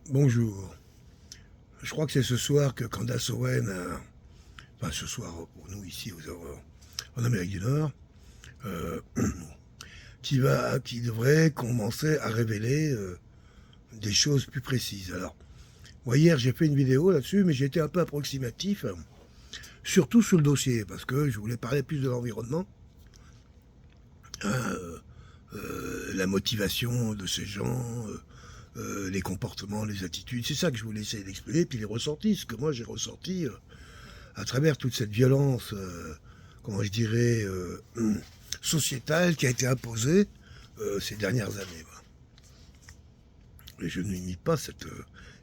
Bonjour. Je crois que c'est ce soir que Candace Owen, enfin ce soir pour nous ici en Amérique du Nord, euh, qui devrait commencer à révéler des choses plus précises. Alors, moi hier j'ai fait une vidéo là-dessus, mais j'ai été un peu approximatif, surtout sur le dossier, parce que je voulais parler plus de l'environnement, hein, la motivation de ces gens, les comportements, les attitudes. C'est ça que je voulais essayer d'expliquer, puis les ressentis, ce que moi j'ai ressenti à travers toute cette violence, comment je dirais, sociétale qui a été imposée ces dernières années. Voilà. Et je ne nie pas cette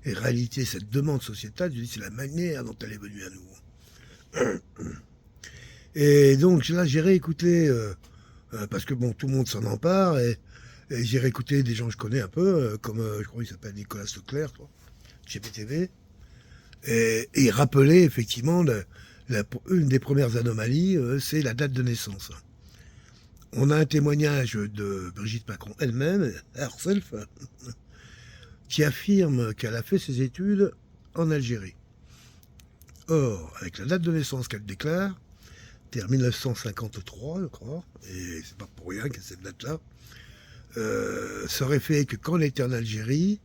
réalité, cette demande sociétale, je dis c'est la manière dont elle est venue à nous. Et donc là, j'ai réécouté, parce que bon, tout le monde s'en empare, et j'ai réécouté des gens que je connais un peu, comme je crois qu'il s'appelle Nicolas Leclerc, GPTV, et il rappelait effectivement une des premières anomalies, c'est la date de naissance. On a un témoignage de Brigitte Macron elle-même, herself, qui affirme qu'elle a fait ses études en Algérie. Or, avec la date de naissance qu'elle déclare, c'est en 1953, je crois, et c'est pas pour rien qu'à cette date-là, ça aurait fait que quand elle était en Algérie,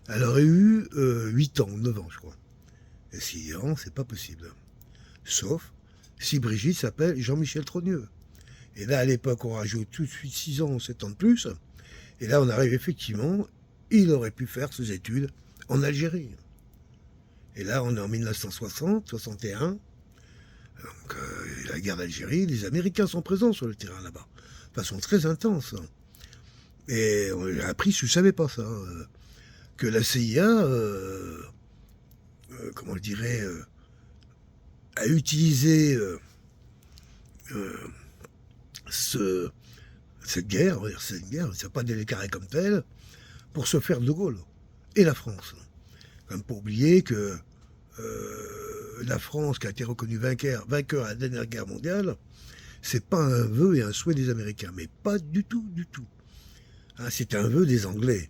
elle aurait eu 8 ans, 9 ans, je crois. Et 6 ans, c'est pas possible. Sauf si Brigitte s'appelle Jean-Michel Trogneux. Et là, à l'époque, on rajoute tout de suite 6 ans, 7 ans de plus. Et là, on arrive effectivement, il aurait pu faire ses études en Algérie. Et là, on est en 1960, 61. Donc, la guerre d'Algérie, les Américains sont présents sur le terrain là-bas. De façon très intense. Et j'ai appris, je ne savais pas ça, que la CIA, comment je dirais, a utilisé ce, cette guerre, c'est une guerre, c'est pas déclaré comme telle, pour se faire de Gaulle et la France. Comme pour oublier que la France, qui a été reconnue vainqueur à la dernière guerre mondiale, c'est pas un vœu et un souhait des Américains, mais pas du tout, du tout. Hein, c'est un vœu des Anglais,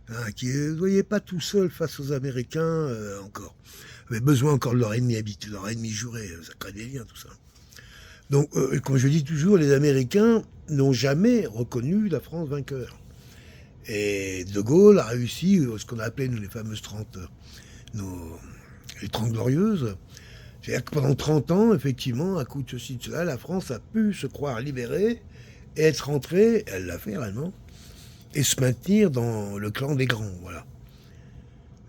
hein, qui ne voyaient pas tout seuls face aux Américains encore. Avaient besoin encore de leur ennemi habituel, leur ennemi juré, ça crée des liens, tout ça. Donc, comme je dis toujours, les Américains n'ont jamais reconnu la France vainqueur. Et De Gaulle a réussi ce qu'on a appelé nous, les fameuses 30, les 30 glorieuses. C'est-à-dire que pendant 30 ans, effectivement, à coup de ceci, de cela, la France a pu se croire libérée et être rentrée, elle l'a fait réellement, et se maintenir dans le clan des grands, voilà.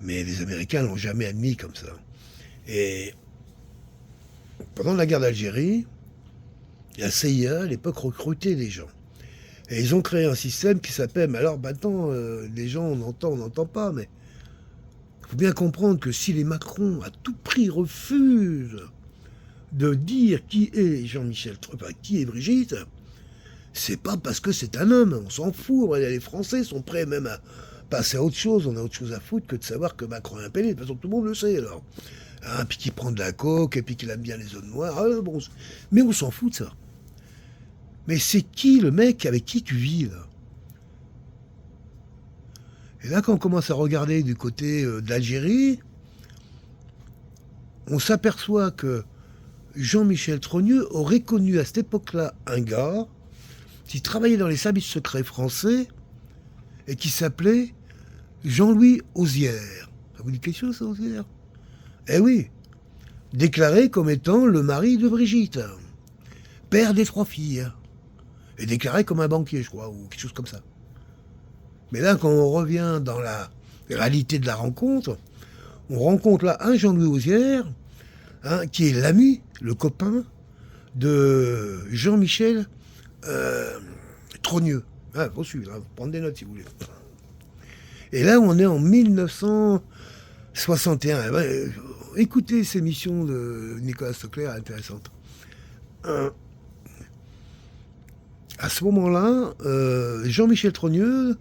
Mais les Américains l'ont jamais admis comme ça. Et pendant la guerre d'Algérie, la CIA, à l'époque, recrutait des gens. Et ils ont créé un système qui s'appelle, mais alors, maintenant, les gens, on n'entend pas, mais il faut bien comprendre que si les Macron, à tout prix, refusent de dire qui est Jean-Michel, enfin, qui est Brigitte, c'est pas parce que c'est un homme, on s'en fout. Les Français sont prêts même à passer à autre chose, on a autre chose à foutre que de savoir que Macron est un pédé. De toute façon, tout le monde le sait alors. Hein, puis qu'il prend de la coke, et puis qu'il aime bien les zones noires, bon, mais on s'en fout de ça. Mais c'est qui le mec avec qui tu vis là? Et là, quand on commence à regarder du côté d'Algérie, on s'aperçoit que Jean-Michel Trogneux aurait connu à cette époque-là un gars qui travaillait dans les services secrets français et qui s'appelait Jean-Louis Auzière. Ça vous dit quelque chose, ça, Auzière? Eh oui, déclaré comme étant le mari de Brigitte, père des 3 filles, et déclaré comme un banquier, je crois, ou quelque chose comme ça. Mais là, quand on revient dans la réalité de la rencontre, on rencontre là un Jean-Louis Auzière, hein, qui est l'ami, le copain de Jean-Michel Trogneux. Ah, faut suivre, hein, prendre des notes si vous voulez. Et là, on est en 1961. Écoutez ces missions de Nicolas Leclerc, intéressantes. À ce moment-là, Jean-Michel Trogneux,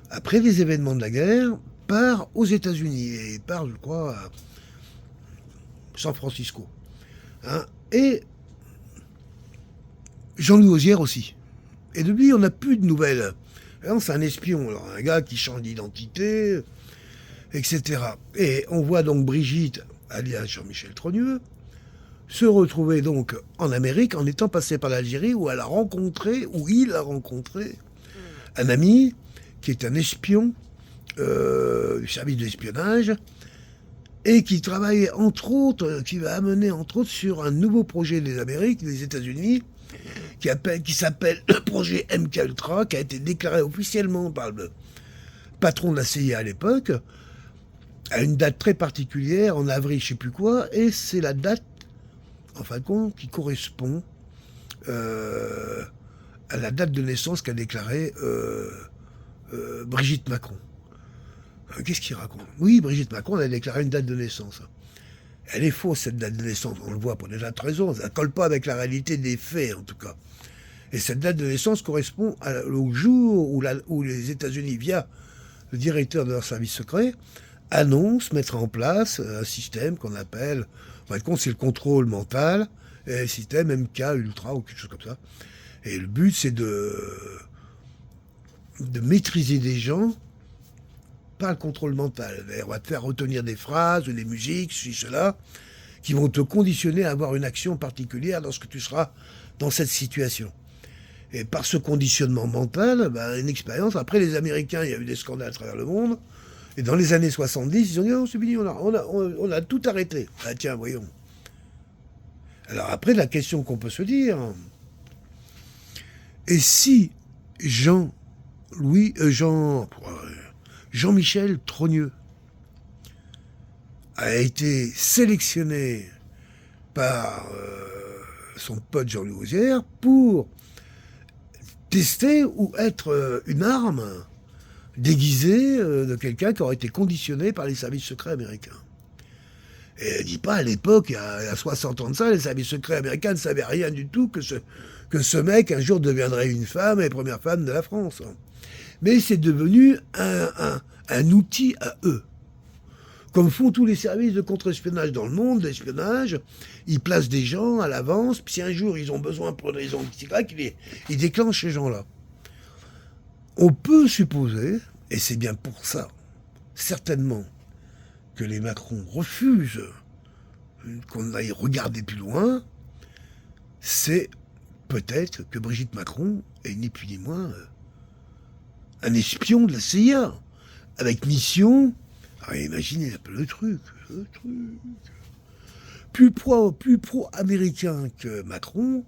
après les événements de la guerre, part aux États-Unis et part, je crois, à San Francisco. Hein, et Jean-Louis Auzière aussi. Et de lui, on n'a plus de nouvelles. C'est un espion, alors, un gars qui change d'identité. etc. Et on voit donc Brigitte, alias Jean-Michel Trogneux, se retrouver donc en Amérique en étant passé par l'Algérie où il a rencontré un ami qui est un espion du service d'espionnage et qui travaille entre autres, qui va amener entre autres sur un nouveau projet des Amériques, des États-Unis, qui s'appelle le projet MK Ultra, qui a été déclaré officiellement par le patron de la CIA à l'époque, à une date très particulière, en avril, je sais plus quoi, et c'est la date, en fin de compte, qui correspond à la date de naissance qu'a déclarée Brigitte Macron. Qu'est-ce qu'il raconte? Oui, Brigitte Macron a déclaré une date de naissance. Elle est fausse, cette date de naissance, on le voit pour des tas de raisons. Ça ne colle pas avec la réalité des faits, en tout cas. Et cette date de naissance correspond au jour où les États-Unis, via le directeur de leur service secret, annoncent mettre en place un système qu'on appelle, en fin de compte, c'est le contrôle mental, et le système MK Ultra ou quelque chose comme ça. Et le but, c'est de maîtriser des gens par le contrôle mental. On va te faire retenir des phrases, ou des musiques, ceci, cela, qui vont te conditionner à avoir une action particulière lorsque tu seras dans cette situation. Et par ce conditionnement mental, une expérience. Après, les Américains, il y a eu des scandales à travers le monde. Et dans les années 70, ils ont dit, oh, c'est fini, on a tout arrêté. Ah tiens, voyons. Alors après, la question qu'on peut se dire, et si Jean-Michel Trogneux a été sélectionné par son pote Jean-Louis Auzière pour tester ou être une arme déguisée de quelqu'un qui aurait été conditionné par les services secrets américains. Et elle dit pas, à l'époque, il y a 60 ans de ça, les services secrets américains ne savaient rien du tout que ce mec un jour deviendrait une femme et première femme de la France. Mais c'est devenu un outil à eux. Comme font tous les services de contre-espionnage dans le monde, l'espionnage, ils placent des gens à l'avance, puis si un jour ils ont besoin pour une raison Y, ils déclenchent ces gens-là. On peut supposer, et c'est bien pour ça, certainement, que les Macron refusent qu'on aille regarder plus loin, c'est peut-être que Brigitte Macron est ni plus ni moins un espion de la CIA, avec mission. Alors imaginez un peu le truc. Plus pro-américain que Macron,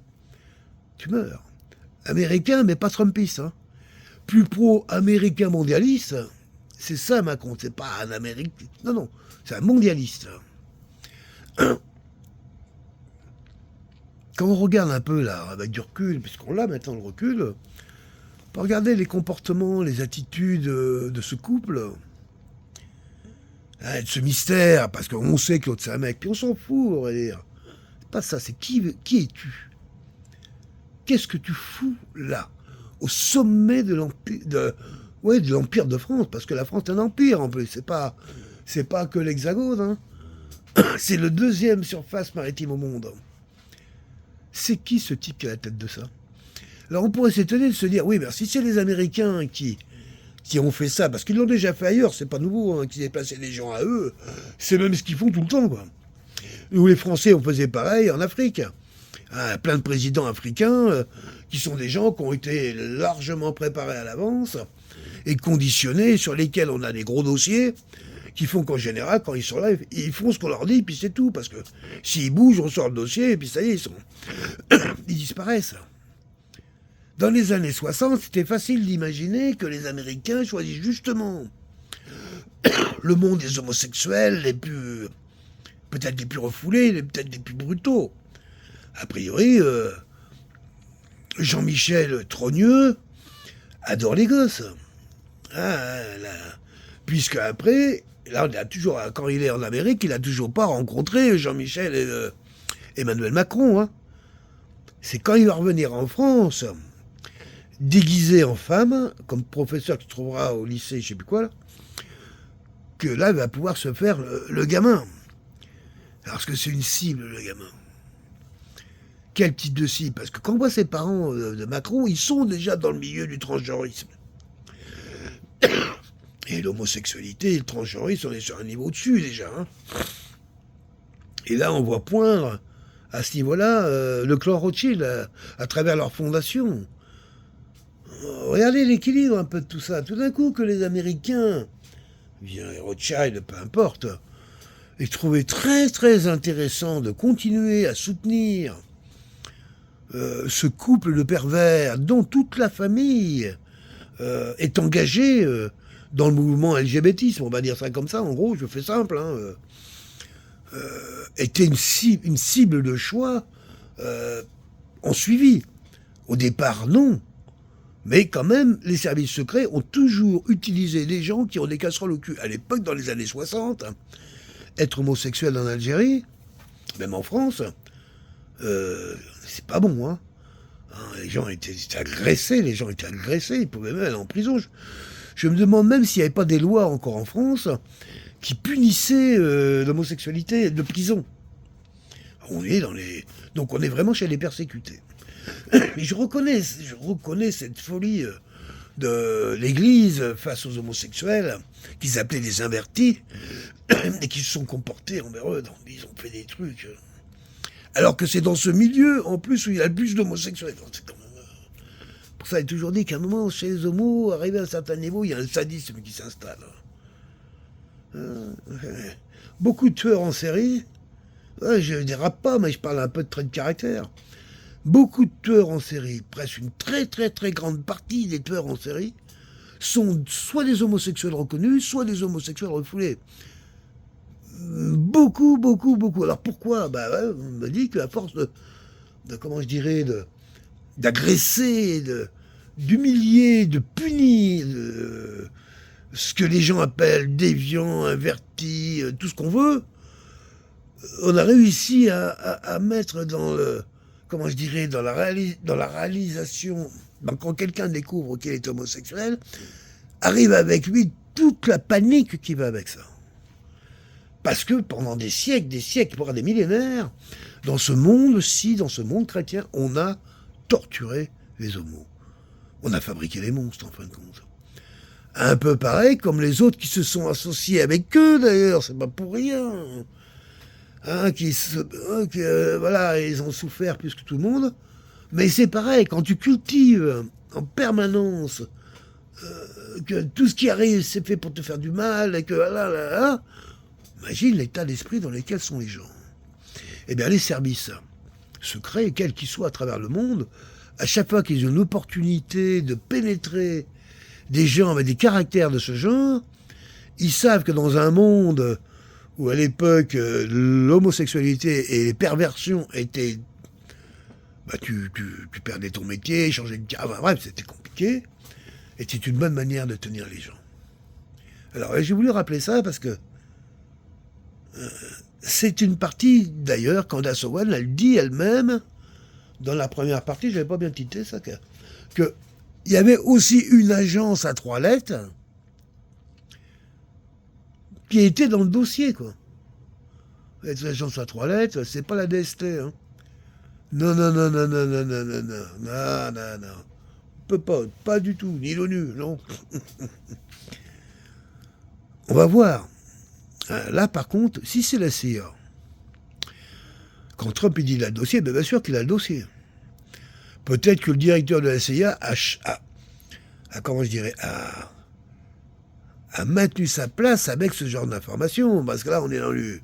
tu meurs. Américain, mais pas trumpiste. Hein. Plus pro-américain mondialiste, c'est ça Macron, c'est pas un Américain. Non, c'est un mondialiste. Quand on regarde un peu là, avec du recul, puisqu'on a maintenant le recul, on peut regarder les comportements, les attitudes de ce couple, de ce mystère, parce qu'on sait que l'autre c'est un mec, puis on s'en fout, on va dire. C'est pas ça, c'est qui es-tu? Qu'est-ce que tu fous là, au sommet de l'Empire de France, parce que la France est un empire en plus, c'est pas que l'Hexagone, hein. C'est le deuxième surface maritime au monde. C'est qui ce type qui a la tête de ça? Alors on pourrait s'étonner de se dire, oui, mais si c'est les Américains qui ont fait ça, parce qu'ils l'ont déjà fait ailleurs, c'est pas nouveau, hein, qu'ils aient placé des gens à eux, c'est même ce qu'ils font tout le temps, quoi. Nous les Français, on faisait pareil en Afrique. Plein de présidents africains qui sont des gens qui ont été largement préparés à l'avance et conditionnés, sur lesquels on a des gros dossiers, qui font qu'en général, quand ils sont là, ils font ce qu'on leur dit, puis c'est tout. Parce que s'ils bougent, on sort le dossier, et puis ça y est, ils disparaissent. Dans les années 60, c'était facile d'imaginer que les Américains choisissent justement le monde des homosexuels peut-être les plus refoulés, peut-être les plus brutaux. A priori, Jean-Michel Trogneux adore les gosses. Puisque après, là, quand il est en Amérique, il n'a toujours pas rencontré Jean-Michel et Emmanuel Macron. Hein. C'est quand il va revenir en France, déguisé en femme, comme professeur qui se trouvera au lycée, je sais plus quoi, là, que là, il va pouvoir se faire le gamin. Parce que c'est une cible, le gamin. Quel type de cible? Parce que quand on voit ses parents de Macron, ils sont déjà dans le milieu du transgenrisme. Et l'homosexualité et le transgenrisme, on est sur un niveau au-dessus déjà. Hein. Et là, on voit poindre à ce niveau-là le clan Rothschild à travers leur fondation. Regardez l'équilibre un peu de tout ça. Tout d'un coup, que les Américains, bien les Rothschild, peu importe, ils trouvaient très très intéressant de continuer à soutenir ce couple de pervers dont toute la famille est engagée dans le mouvement LGBTisme, on va dire ça comme ça, en gros, je fais simple, hein, était une cible de choix en suivi. Au départ, non. Mais quand même, les services secrets ont toujours utilisé des gens qui ont des casseroles au cul. À l'époque, dans les années 60, être homosexuel en Algérie, même en France, c'est pas bon, hein. Les gens étaient agressés, ils pouvaient même aller en prison. Je me demande même s'il n'y avait pas des lois encore en France qui punissaient l'homosexualité de prison. Donc on est vraiment chez les persécutés. Et je reconnais cette folie de l'Église face aux homosexuels, qu'ils appelaient les invertis, et qui se sont comportés envers eux. Ils ont fait des trucs. Alors que c'est dans ce milieu, en plus, où il y a le plus d'homosexuels. Pour ça, il est toujours dit qu'à un moment, chez les homos, arrivé à un certain niveau, il y a un sadisme qui s'installe. Beaucoup de tueurs en série, je ne dérape pas, mais je parle un peu de traits de caractère. Beaucoup de tueurs en série, presque une très très très grande partie des tueurs en série, sont soit des homosexuels reconnus, soit des homosexuels refoulés. Beaucoup, beaucoup, beaucoup. Alors pourquoi ? On me dit qu'à force d'agresser, d'humilier, de punir, ce que les gens appellent déviants, invertis, tout ce qu'on veut, on a réussi à mettre dans la réalisation, quand quelqu'un découvre qu'il est homosexuel, arrive avec lui toute la panique qui va avec ça. Parce que pendant des siècles, voire des millénaires, dans ce monde-ci, dans ce monde chrétien, on a torturé les homos. On a fabriqué les monstres, en fin de compte. Un peu pareil comme les autres qui se sont associés avec eux, d'ailleurs, c'est pas pour rien. Ils ont souffert plus que tout le monde. Mais c'est pareil, quand tu cultives en permanence que tout ce qui arrive, c'est fait pour te faire du mal, et que imagine l'état d'esprit dans lequel sont les gens. Eh bien, les services secrets, quels qu'ils soient à travers le monde, à chaque fois qu'ils ont une opportunité de pénétrer des gens avec des caractères de ce genre, ils savent que dans un monde où à l'époque l'homosexualité et les perversions étaient... tu perdais ton métier, changeais de cas, bref, c'était compliqué, et c'est une bonne manière de tenir les gens. Alors, j'ai voulu rappeler ça parce que c'est une partie, d'ailleurs, Candace Owen, elle dit elle-même, dans la première partie, je n'avais pas bien titré ça, qu'il y avait aussi une agence à 3 lettres qui était dans le dossier, quoi. L'agence à 3 lettres, c'est pas la DST, hein. Non. On peut pas du tout, ni l'ONU, non. On va voir. Là, par contre, si c'est la CIA, quand Trump il dit il a le dossier, bien sûr qu'il a le dossier. Peut-être que le directeur de la CIA a maintenu sa place avec ce genre d'informations, parce que là, on est dans le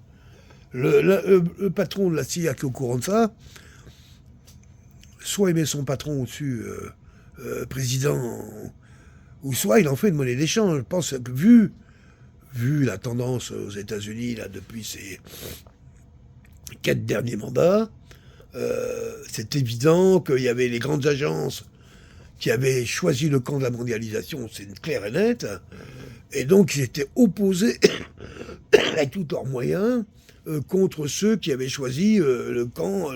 patron de la CIA qui est au courant de ça, soit il met son patron au-dessus, président, ou soit il en fait une monnaie d'échange. Je pense que vu la tendance aux États-Unis là depuis ces 4 derniers mandats, c'est évident qu'il y avait les grandes agences qui avaient choisi le camp de la mondialisation, c'est clair et net, et donc ils étaient opposés avec tous leurs moyens contre ceux qui avaient choisi le camp,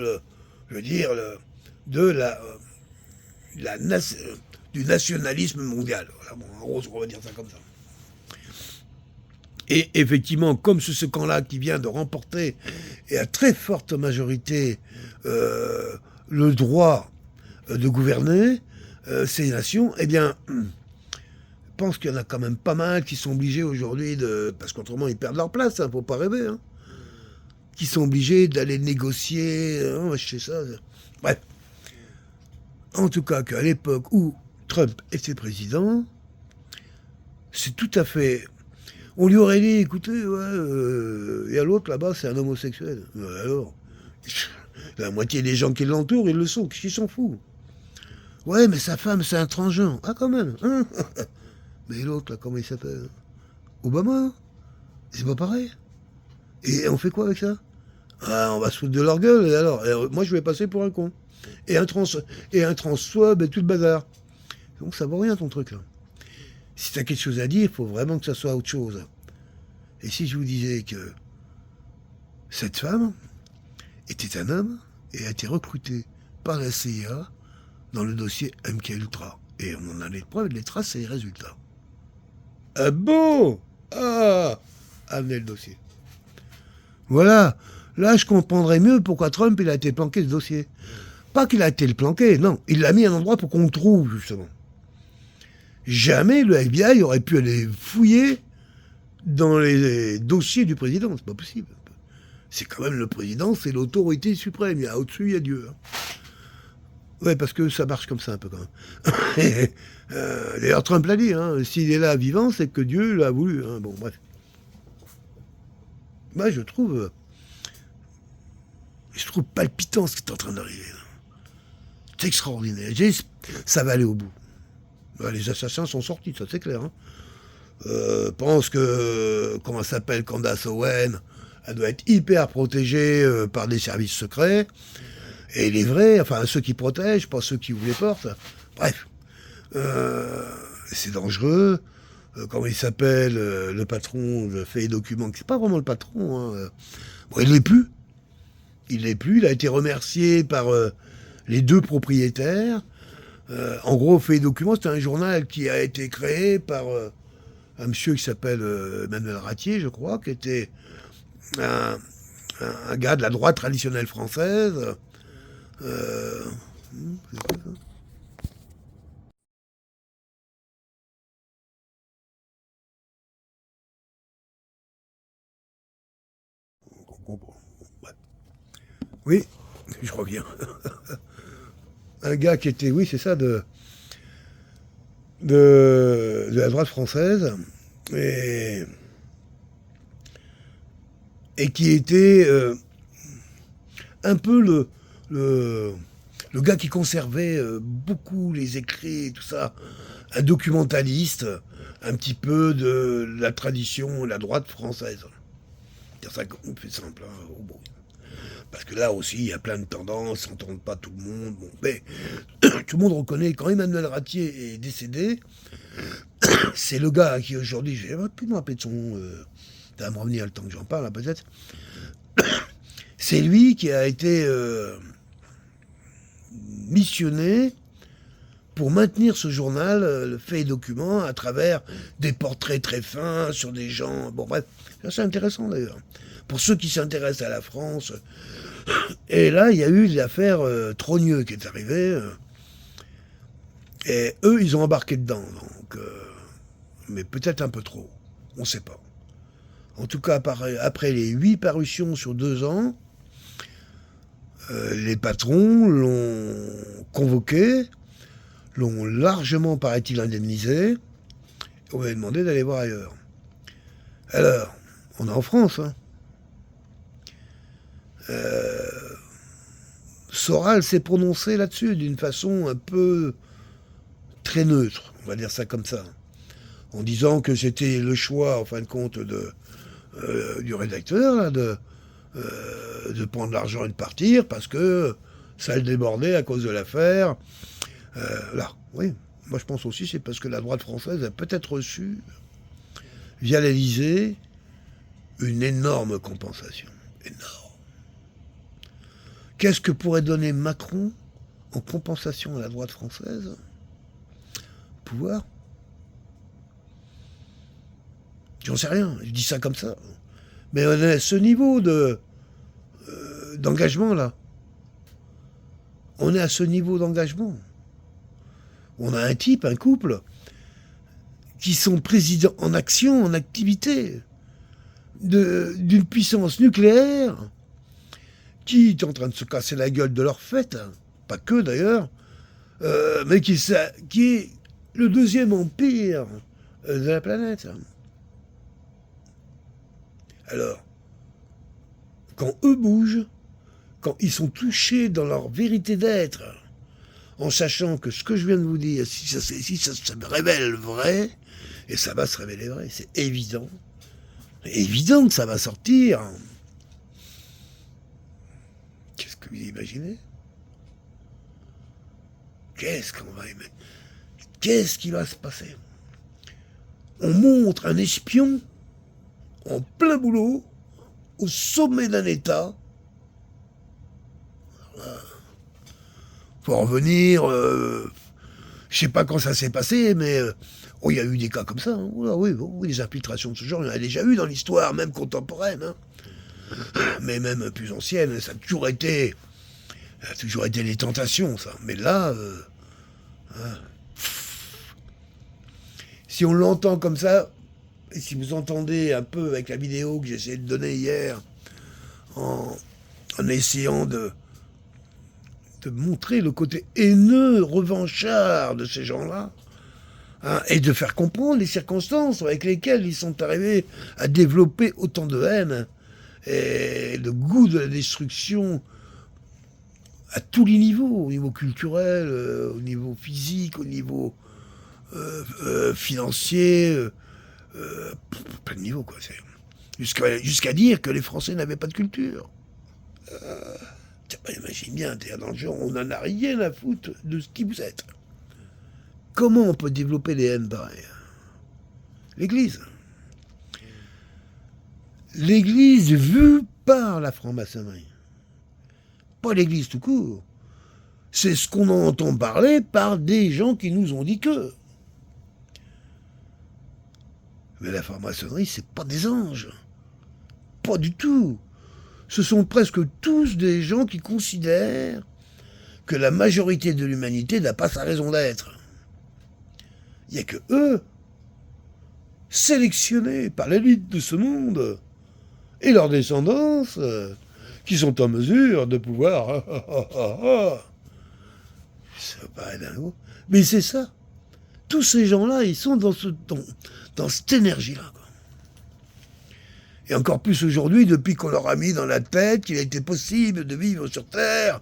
du nationalisme mondial. Voilà, en gros, on va dire ça comme ça. Et effectivement, comme c'est ce camp-là qui vient de remporter, et à très forte majorité, le droit de gouverner ces nations, eh bien, pense qu'il y en a quand même pas mal qui sont obligés aujourd'hui de... Parce qu'autrement, ils perdent leur place, faut pas rêver, qui sont obligés d'aller négocier, je sais ça. Bref. En tout cas, qu'à l'époque où Trump était président, c'est tout à fait... On lui aurait dit, écoutez, et à l'autre là-bas, c'est un homosexuel. Alors, la moitié des gens qui l'entourent, ils le sont, qui s'en fout. Ouais, mais sa femme, c'est un transgenre. Ah, quand même. Mais l'autre, là, comment il s'appelle? Obama. C'est pas pareil. Et on fait quoi avec ça? Ah, on va se foutre de leur gueule, et alors, moi, je vais passer pour un con. Et un transphobe et tout le bazar. Donc, ça vaut rien, ton truc, là. Si t'as quelque chose à dire, il faut vraiment que ça soit autre chose. Et si je vous disais que cette femme était un homme et a été recrutée par la CIA dans le dossier MKUltra. Et on en a les preuves, les traces et les résultats. Ah bon? Ah! Amenez le dossier. Voilà. Là, je comprendrais mieux pourquoi Trump il a été planqué ce dossier. Pas qu'il a été le planqué, non. Il l'a mis à un endroit pour qu'on le trouve, justement. Jamais le FBI aurait pu aller fouiller dans les dossiers du président. C'est pas possible. C'est quand même le président, c'est l'autorité suprême. Il y a au-dessus, il y a Dieu. Ouais, parce que ça marche comme ça un peu quand même. D'ailleurs, Trump l'a dit, s'il est là vivant, c'est que Dieu l'a voulu. Bon, bref. Moi, je trouve palpitant ce qui est en train d'arriver. C'est extraordinaire. Ça va aller au bout. Les assassins sont sortis, ça c'est clair. Pense que, comment ça s'appelle, Candace Owen, elle doit être hyper protégée par des services secrets. Et les vrais, enfin ceux qui protègent, pas ceux qui ouvrent les portes. Bref, c'est dangereux. Comment il s'appelle, le patron de Fait et Documents, c'est pas vraiment le patron. Bon, il l'est plus. Il l'est plus. Il a été remercié par les deux propriétaires. En gros, Fait et Documents, c'est un journal qui a été créé par un monsieur qui s'appelle Emmanuel Ratier, je crois, qui était un gars de la droite traditionnelle française. C'est quoi ça? On comprend. Ouais. Oui, je reviens. Un gars qui était, oui, c'est ça, de la droite française, et, et qui était un peu le gars qui conservait beaucoup les écrits et tout ça, un documentaliste, un petit peu de la tradition, la droite française. C'est ça qu'on fait simple. Bon. Parce que là aussi, il y a plein de tendances, on n'entend pas tout le monde. Bon, mais tout le monde reconnaît, quand Emmanuel Ratier est décédé, c'est le gars à qui aujourd'hui, je vais plus me rappeler de son nom, ça va me revenir le temps que j'en parle, hein, peut-être. C'est lui qui a été missionné pour maintenir ce journal, le Fait et Documents, à travers des portraits très fins sur des gens. Bon, bref, c'est intéressant d'ailleurs. Pour ceux qui s'intéressent à la France. Et là, il y a eu l'affaire Trogneux qui est arrivée. Et eux, ils ont embarqué dedans. Donc, mais peut-être un peu trop. On ne sait pas. En tout cas, après les 8 parutions sur 2 ans, les patrons l'ont convoqué, l'ont largement, paraît-il, indemnisé. On lui a demandé d'aller voir ailleurs. Alors, on est en France, Soral s'est prononcé là-dessus d'une façon un peu très neutre, on va dire ça comme ça, en disant que c'était le choix, en fin de compte, du rédacteur, là, de prendre l'argent et de partir, parce que ça le débordait à cause de l'affaire. Là, oui, moi je pense aussi c'est parce que la droite française a peut-être reçu, via l'Élysée, une énorme compensation. Énorme. Qu'est-ce que pourrait donner Macron en compensation à la droite française? Pouvoir? J'en sais rien, je dis ça comme ça. Mais on est à ce niveau d'engagement là. On est à ce niveau d'engagement. On a un type, un couple, qui sont présidents en action, en activité, d'une puissance nucléaire qui est en train de se casser la gueule de leur fête, hein, pas que d'ailleurs, mais qui est le deuxième empire de la planète. Alors, quand eux bougent, quand ils sont touchés dans leur vérité d'être, en sachant que ce que je viens de vous dire, si ça se révèle vrai, et ça va se révéler vrai, c'est évident que ça va sortir. Qu'est-ce que vous imaginez? Qu'est-ce qui va se passer? On montre un espion en plein boulot, au sommet d'un État. Faut en revenir, je sais pas quand ça s'est passé, mais il y a eu des cas comme ça. Hein. Oui, des infiltrations de ce genre, il y en a déjà eu dans l'histoire, même contemporaine. Hein. Mais même plus ancienne, ça a toujours été les tentations, ça. Mais là, si on l'entend comme ça, et si vous entendez un peu avec la vidéo que j'ai essayé de donner hier, en essayant de montrer le côté haineux, revanchard de ces gens-là, hein, et de faire comprendre les circonstances avec lesquelles ils sont arrivés à développer autant de haine et le goût de la destruction à tous les niveaux, au niveau culturel, au niveau physique, au niveau financier, plein de niveaux, quoi. Jusqu'à dire que les Français n'avaient pas de culture. Imagine bien, t'es dans le genre, on n'en a rien à foutre de ce qui vous êtes. Comment on peut développer des haines pareilles? L'Église. L'Église vue par la franc-maçonnerie. Pas l'Église tout court. C'est ce qu'on entend parler par des gens qui nous ont dit que. Mais la franc-maçonnerie, c'est pas des anges. Pas du tout. Ce sont presque tous des gens qui considèrent que la majorité de l'humanité n'a pas sa raison d'être. Il n'y a que eux, sélectionnés par l'élite de ce monde, et leur descendance, qui sont en mesure de pouvoir... Ça paraît dingue. Mais c'est ça. Tous ces gens-là, ils sont dans cette énergie-là. Et encore plus aujourd'hui, depuis qu'on leur a mis dans la tête qu'il a été possible de vivre sur Terre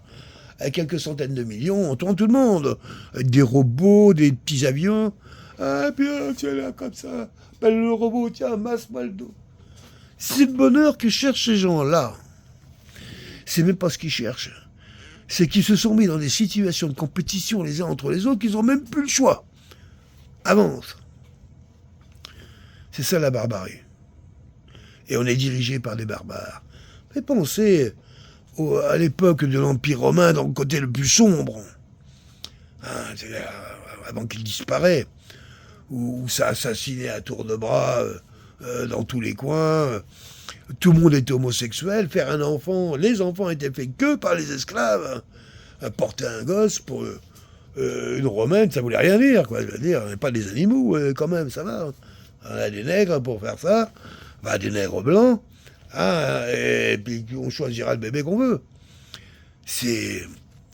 à quelques centaines de millions, on entend tout le monde, avec des robots, des petits avions. Ah, bien, tiens là, comme ça, appelle le robot, tiens, masse-moi le dos. C'est le bonheur que cherchent ces gens-là. C'est même pas ce qu'ils cherchent. C'est qu'ils se sont mis dans des situations de compétition les uns entre les autres qu'ils n'ont même plus le choix. Avance. C'est ça la barbarie. Et on est dirigé par des barbares. Mais pensez à l'époque de l'Empire romain, dans le côté le plus sombre, hein, avant qu'il disparaît, où ça assassinait à tour de bras dans tous les coins, tout le monde était homosexuel, faire un enfant, les enfants étaient faits que par les esclaves, porter un gosse pour une romaine, ça voulait rien dire, quoi. Je veux dire, on n'est pas des animaux, quand même, ça va. On a des nègres pour faire ça. Des nègres blancs, hein, et puis on choisira le bébé qu'on veut.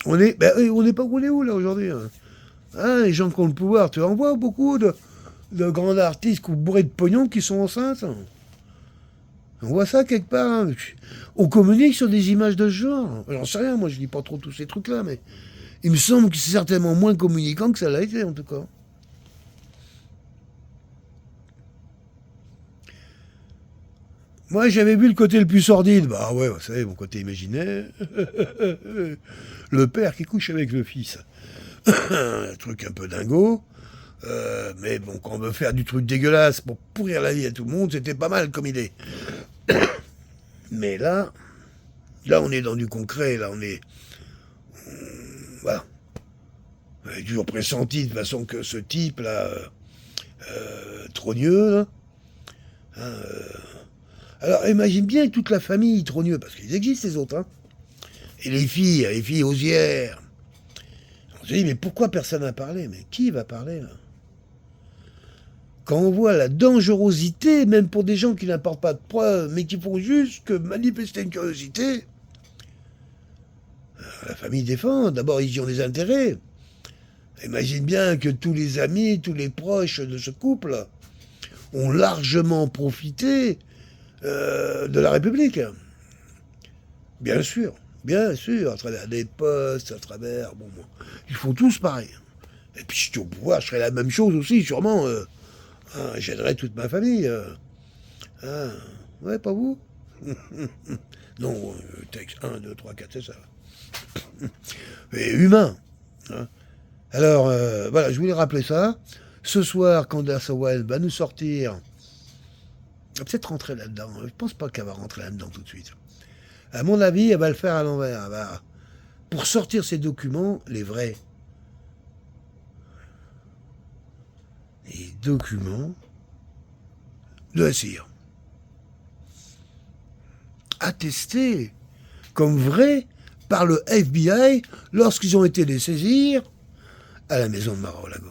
On n'est pas où on est où là aujourd'hui, hein, les gens qui ont le pouvoir, tu en vois beaucoup de grands artistes bourrés de pognon qui sont enceintes. Hein. On voit ça quelque part. Hein. On communique sur des images de ce genre. J'en sais rien, moi je lis pas trop tous ces trucs-là, mais il me semble que c'est certainement moins communicant que ça l'a été en tout cas. Moi, j'avais vu le côté le plus sordide. Bah ouais, vous savez, mon côté imaginaire. Le père qui couche avec le fils. Un truc un peu dingo. Mais bon, quand on veut faire du truc dégueulasse pour pourrir la vie à tout le monde, c'était pas mal comme idée. Mais là, on est dans du concret. Là, voilà. J'ai toujours pressenti de toute façon que ce type-là, trogneux, là, hein, alors, imagine bien toute la famille trogneux, parce qu'ils existent, les autres, hein. Et les filles osières. On se dit, mais pourquoi personne n'a parlé? Mais qui va parler, là? quand on voit la dangerosité, même pour des gens qui n'apportent pas de preuves, mais qui font juste que manifester une curiosité, la famille défend. D'abord, ils y ont des intérêts. Imagine bien que tous les amis, tous les proches de ce couple ont largement profité de la République. Bien sûr, à travers des postes, à travers... Bon, ils font tous pareil. Et puis si j'étais au pouvoir, je ferais la même chose aussi, sûrement. J'aiderais toute ma famille. Ouais, pas vous. Non, texte 1, 2, 3, 4, c'est ça. Mais humain. Hein. Alors, voilà, je voulais rappeler ça. Ce soir, Candace Owens va nous sortir... Elle va peut-être rentrer là-dedans. Je pense pas qu'elle va rentrer là-dedans tout de suite. À mon avis, elle va le faire à l'envers. Pour sortir ces documents, les vrais. Les documents de la CIA. Attestés comme vrais par le FBI lorsqu'ils ont été les saisir à la maison de Mar-a-Lago.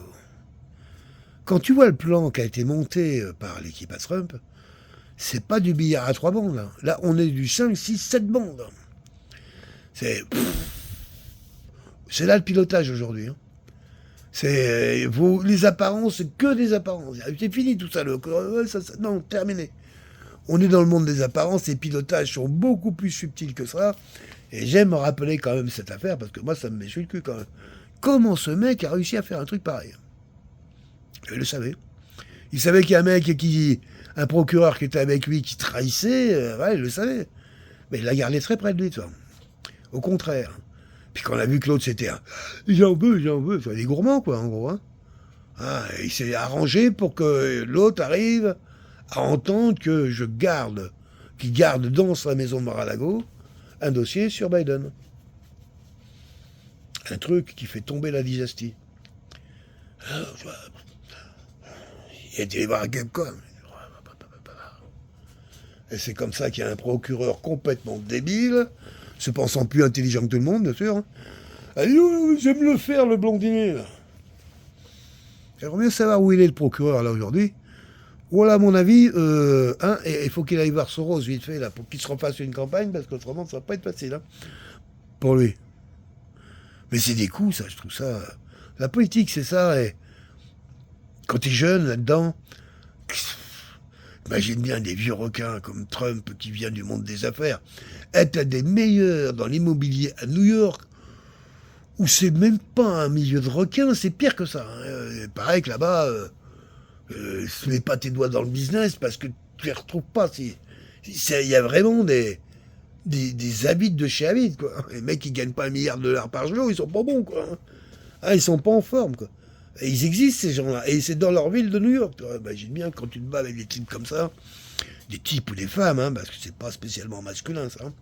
Quand tu vois le plan qui a été monté par l'équipe à Trump, c'est pas du billard à 3 bandes. Là, là on est du 5, 6, 7 bandes. C'est là le pilotage aujourd'hui. Hein. Les apparences, c'est que des apparences. C'est fini tout ça. Non, terminé. On est dans le monde des apparences. Les pilotages sont beaucoup plus subtils que ça. Et j'aime me rappeler quand même cette affaire parce que moi, ça me met sur le cul quand même. Comment ce mec a réussi à faire un truc pareil? Il le savait. Il savait qu'il y a un procureur qui était avec lui qui trahissait. Ouais, il le savait. Mais il l'a gardé très près de lui, toi. Au contraire. Puis quand on a vu que l'autre, c'était j'en veux. C'est des gourmands, quoi, en gros. Hein. Il s'est arrangé pour que l'autre arrive à entendre que qu'il garde dans sa maison de Mar-a-Lago un dossier sur Biden. Un truc qui fait tomber la dynastie. Il a été voir Capcom. Et c'est comme ça qu'il y a un procureur complètement débile, se pensant plus intelligent que tout le monde, bien sûr. J'aime le faire, le blondinet. J'aimerais bien savoir où il est, le procureur, là, aujourd'hui. Voilà, à mon avis, il faut qu'il aille voir Soros, vite fait, là, pour qu'il se refasse une campagne, parce qu'autrement, ça va pas être facile, hein, pour lui. Mais c'est des coups, ça, je trouve ça... La politique, c'est ça, et quand t'es jeune, là-dedans... Imagine bien des vieux requins comme Trump qui vient du monde des affaires, être un des meilleurs dans l'immobilier à New York, où c'est même pas un milieu de requins, c'est pire que ça. Hein. Pareil que là-bas, ne mets pas tes doigts dans le business parce que tu les retrouves pas. Il y a vraiment des habits de chez habits, quoi. Les mecs qui gagnent pas $1 milliard par jour, ils sont pas bons, quoi. Ils sont pas en forme, quoi. Et ils existent, ces gens-là. Et c'est dans leur ville de New York. Imagine bien, quand tu te bats avec des types comme ça, des types ou des femmes, hein, parce que c'est pas spécialement masculin, ça.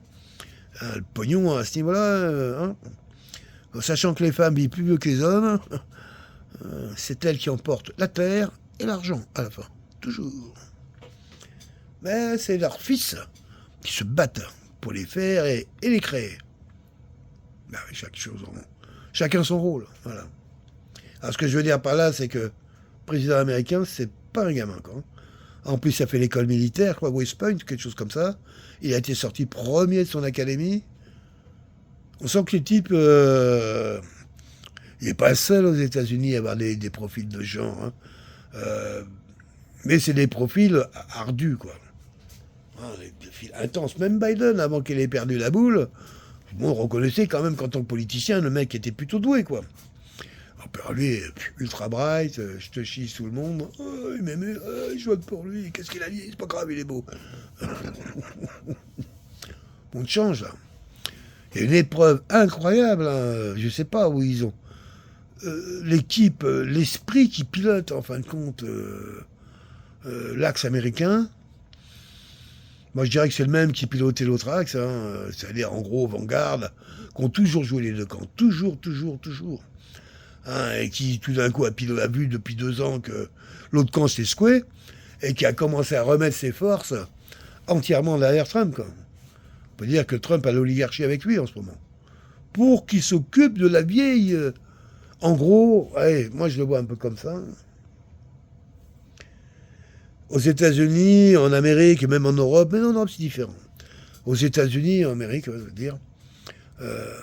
Le pognon, à ce niveau-là, sachant que les femmes vivent plus vieux que les hommes, c'est elles qui emportent la terre et l'argent, à la fin. Toujours. Mais c'est leurs fils qui se battent pour les faire et les créer. Chacun son rôle, voilà. Alors, ce que je veux dire par là, c'est que le président américain, c'est pas un gamin, quoi. En plus, il a fait l'école militaire, quoi, West Point, quelque chose comme ça. Il a été sorti premier de son académie. On sent que le type, il n'est pas seul aux États-Unis à avoir des profils de genre. Hein. Mais c'est des profils ardus, quoi. Des profils intenses. Même Biden, avant qu'il ait perdu la boule, on reconnaissait quand même qu'en tant que politicien, le mec était plutôt doué, quoi. Alors, lui, ultra bright, je te chie sous le monde. Il m'aimait, je vote pour lui. Qu'est-ce qu'il a dit? C'est pas grave, il est beau. On change, là. Il y a une épreuve incroyable. Hein. Je sais pas où ils ont. L'équipe, l'esprit qui pilote, en fin de compte, l'axe américain. Moi, je dirais que c'est le même qui pilotait l'autre axe. Hein. C'est-à-dire, en gros, Vanguard, qui ont toujours joué les deux camps. Toujours. Hein, et qui tout d'un coup a vu depuis 2 ans que l'autre camp s'est secoué et qui a commencé à remettre ses forces entièrement derrière Trump. Quoi. On peut dire que Trump a l'oligarchie avec lui en ce moment. Pour qu'il s'occupe de la vieille... en gros, moi je le vois un peu comme ça. Aux États-Unis, en Amérique, même en Europe, mais non, en Europe, c'est différent. Aux États-Unis, en Amérique, je veux dire, euh,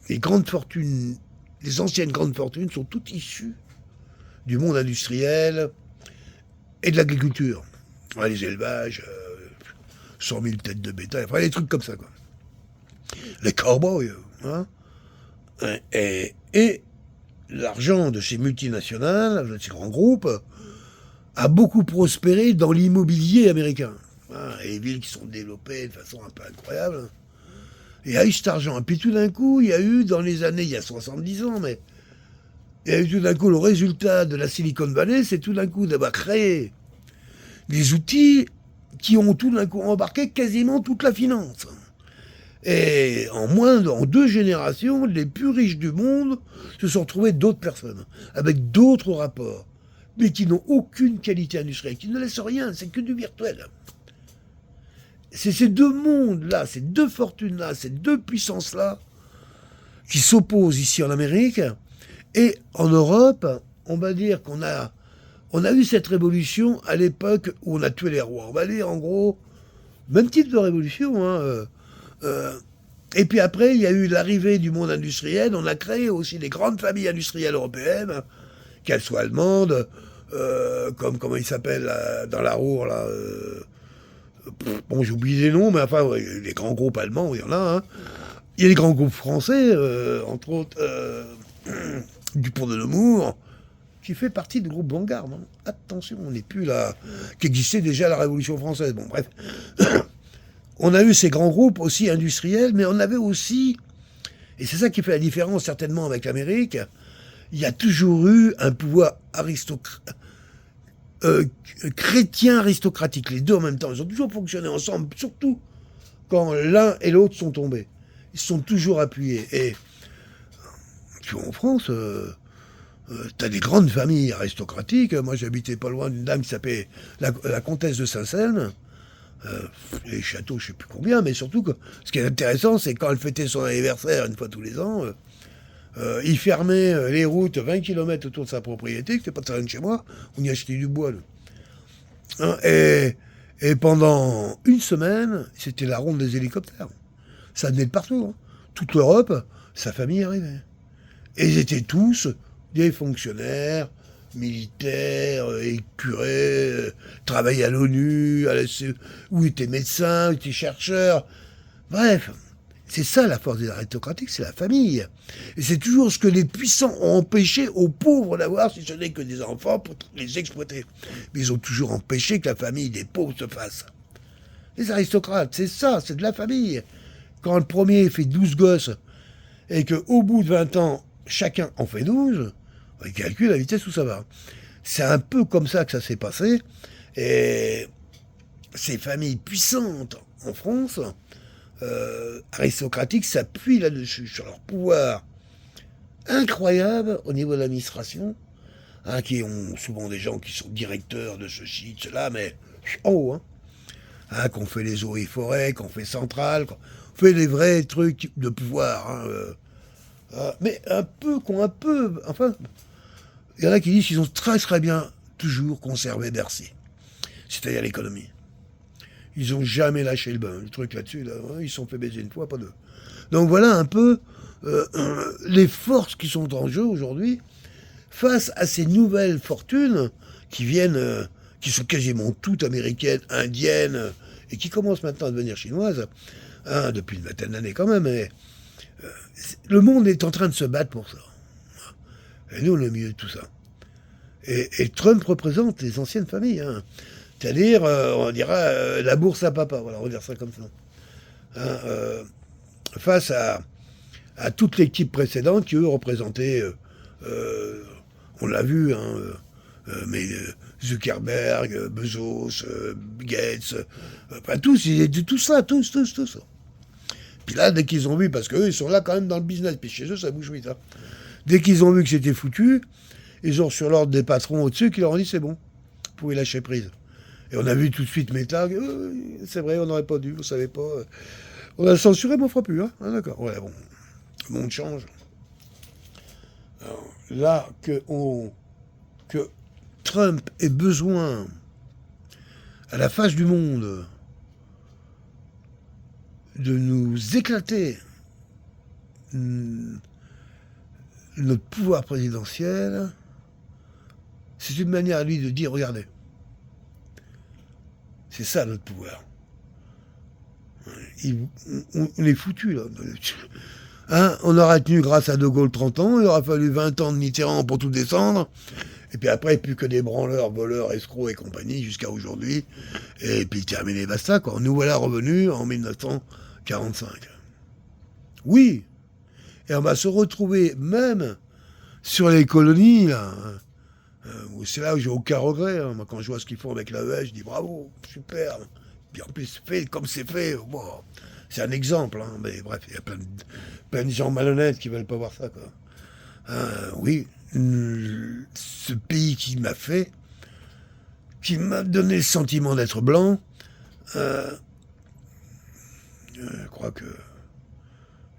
les grandes fortunes, les anciennes grandes fortunes sont toutes issues du monde industriel et de l'agriculture. Ouais, les élevages, 100 000 têtes de bétail, enfin, des trucs comme ça, quoi. Les cowboys, hein. Et l'argent de ces multinationales, de ces grands groupes, a beaucoup prospéré dans l'immobilier américain. Hein, et les villes qui sont développées de façon un peu incroyable. Il y a eu cet argent. Et puis tout d'un coup, il y a eu, dans les années, il y a 70 ans, mais il y a eu tout d'un coup le résultat de la Silicon Valley, c'est tout d'un coup d'avoir créé des outils qui ont tout d'un coup embarqué quasiment toute la finance. Et en 2 générations, les plus riches du monde se sont retrouvés d'autres personnes, avec d'autres rapports, mais qui n'ont aucune qualité industrielle, qui ne laissent rien, c'est que du virtuel. C'est ces 2 mondes-là, ces 2 fortunes-là, ces 2 puissances-là, qui s'opposent ici en Amérique. Et en Europe, on va dire qu'on a eu cette révolution à l'époque où on a tué les rois. On va dire, en gros, même type de révolution, hein. Et puis après, il y a eu l'arrivée du monde industriel. On a créé aussi des grandes familles industrielles européennes, qu'elles soient allemandes, comme comment ils s'appellent dans la Ruhr, là. Bon, j'ai oublié les noms, mais enfin, ouais, les grands groupes allemands, il y en a. Hein. Il y a les grands groupes français, entre autres Dupont de Nemours, qui fait partie du groupe Vanguard. Hein. Attention, on n'est plus là, qui existait déjà à la Révolution française. Bon, bref. On a eu ces grands groupes aussi industriels, mais on avait aussi, et c'est ça qui fait la différence certainement avec l'Amérique, il y a toujours eu un pouvoir chrétien aristocratique, les 2 en même temps. Ils ont toujours fonctionné ensemble, surtout quand l'un et l'autre sont tombés. Ils se sont toujours appuyés. Et tu vois, en France, t'as des grandes familles aristocratiques. Moi, j'habitais pas loin d'une dame qui s'appelait la comtesse de Saint-Selme. Les châteaux, je sais plus combien, mais surtout, ce qui est intéressant, c'est quand elle fêtait son anniversaire une fois tous les ans, il fermait les routes 20 km autour de sa propriété, qui n'était pas très loin de chez moi, on y achetait du bois. Hein, et pendant une semaine, c'était la ronde des hélicoptères. Ça venait de partout. Hein. Toute l'Europe, sa famille arrivait. Et ils étaient tous des fonctionnaires, militaires, curés, travaillaient à l'ONU, à la CE, ou étaient médecins, ou étaient chercheurs. Bref, c'est ça la force des aristocratiques, c'est la famille. Et c'est toujours ce que les puissants ont empêché aux pauvres d'avoir, si ce n'est que des enfants, pour les exploiter. Mais ils ont toujours empêché que la famille des pauvres se fasse. Les aristocrates, c'est ça, c'est de la famille. Quand le premier fait 12 gosses, et qu'au bout de 20 ans, chacun en fait 12, on calcule la vitesse où ça va. C'est un peu comme ça que ça s'est passé. Et ces familles puissantes en France, aristocratiques, s'appuient là-dessus, sur leur pouvoir incroyable au niveau de l'administration, hein, qui ont souvent des gens qui sont directeurs de ceci, de cela, mais en haut, hein, qu'on fait les eaux et forêts, qu'on fait centrales, qu'on fait des vrais trucs de pouvoir, hein, mais enfin, il y en a qui disent qu'ils ont très très bien toujours conservé Bercy, c'est-à-dire l'économie. Ils n'ont jamais lâché le truc là-dessus, là, hein, ils se sont fait baiser une fois, pas 2. Donc voilà un peu les forces qui sont en jeu aujourd'hui face à ces nouvelles fortunes qui viennent, qui sont quasiment toutes américaines, indiennes, et qui commencent maintenant à devenir chinoises, hein, depuis une vingtaine d'années quand même. Mais, le monde est en train de se battre pour ça. Et nous, on est au milieu de tout ça. Et Trump représente les anciennes familles. Hein. C'est-à-dire, on dira, la bourse à papa. Voilà, on va dire ça comme ça. Hein, face à toute l'équipe précédente qui, eux, représentaient, on l'a vu, hein, mais Zuckerberg, Bezos, Gates, enfin tous, ils étaient tous ça, tous. Puis là, dès qu'ils ont vu, parce qu'eux, ils sont là quand même dans le business, puis chez eux, ça bouge vite. Hein. Dès qu'ils ont vu que c'était foutu, ils ont sur l'ordre des patrons au-dessus qui leur ont dit c'est bon, vous pouvez lâcher prise. Et on a vu tout de suite Meta, c'est vrai, on n'aurait pas dû, vous savez pas. On a censuré, mais on fera plus. Hein. Ah, d'accord, ouais, bon, le monde change. Alors, là, que Trump ait besoin à la face du monde de nous éclater notre pouvoir présidentiel, c'est une manière à lui de dire, regardez, c'est ça notre pouvoir. On est foutu là. Hein, on aura tenu grâce à De Gaulle 30 ans, il aura fallu 20 ans de Mitterrand pour tout descendre, et puis après, plus que des branleurs, voleurs, escrocs et compagnie, jusqu'à aujourd'hui, et puis terminé, basta, quoi. Nous voilà revenus en 1945. Oui, et on va se retrouver même sur les colonies, là, c'est là où j'ai aucun regret. Hein. Moi, quand je vois ce qu'ils font avec l'AES, je dis bravo, super. Puis en plus, fait comme c'est fait, bon, c'est un exemple. Hein. Mais bref, il y a plein de gens malhonnêtes qui veulent pas voir ça. Quoi. Oui, ce pays qui m'a donné le sentiment d'être blanc, je crois que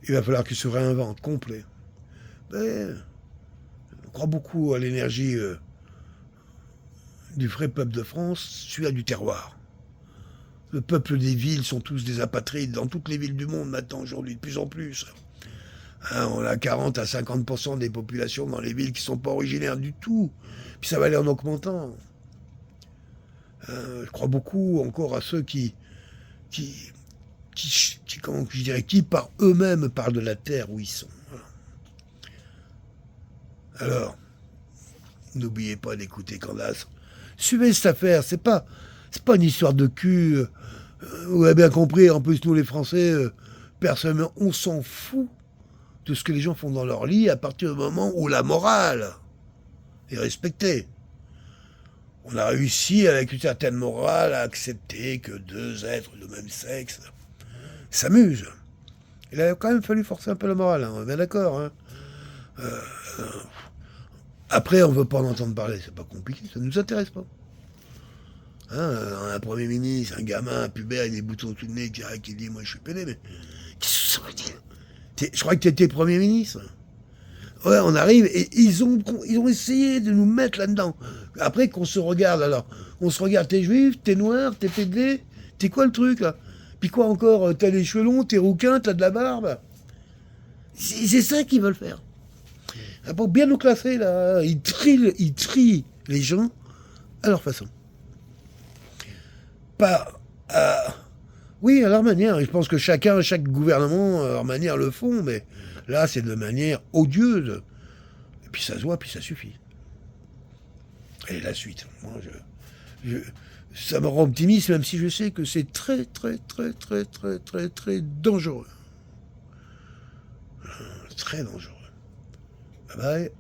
il va falloir qu'il se réinvente complet. Mais on croit beaucoup à l'énergie du vrai peuple de France, celui-là du terroir. Le peuple des villes sont tous des apatrides dans toutes les villes du monde maintenant, aujourd'hui, de plus en plus. Hein, on a 40 à 50% des populations dans les villes qui ne sont pas originaires du tout. Puis ça va aller en augmentant. Je crois beaucoup encore à ceux qui comment je dirais, qui par eux-mêmes parlent de la terre où ils sont. Voilà. Alors, n'oubliez pas d'écouter Candace. Suivez cette affaire, c'est pas une histoire de cul. Vous avez bien compris, en plus nous les Français, personnellement, on s'en fout de ce que les gens font dans leur lit à partir du moment où la morale est respectée. On a réussi avec une certaine morale à accepter que deux êtres de même sexe s'amusent. Il a quand même fallu forcer un peu la morale, hein, on est bien d'accord. Hein. Après, on veut pas en entendre parler, c'est pas compliqué, ça nous intéresse pas. Hein, un Premier ministre, un gamin, un pubère, avec des boutons tout le nez qui dit « moi je suis pédé », mais qu'est-ce que ça veut dire? Je crois que tu étais Premier ministre. Ouais, on arrive et ils ont essayé de nous mettre là-dedans. Après qu'on se regarde, alors, on se regarde, t'es juif, t'es noir, t'es pédé, t'es quoi le truc là? Puis quoi encore, t'as les cheveux longs, t'es rouquin, t'as de la barbe. C'est ça qu'ils veulent faire. Pour bien nous classer là, ils trient les gens à leur façon. Pas à... Oui, à leur manière. Je pense que chaque gouvernement, à leur manière, le font, mais là, c'est de manière odieuse. Et puis ça se voit, puis ça suffit. Et la suite. Moi, ça me rend optimiste, même si je sais que c'est très, très, très, très, très, très, très dangereux. Très dangereux. Bye bye.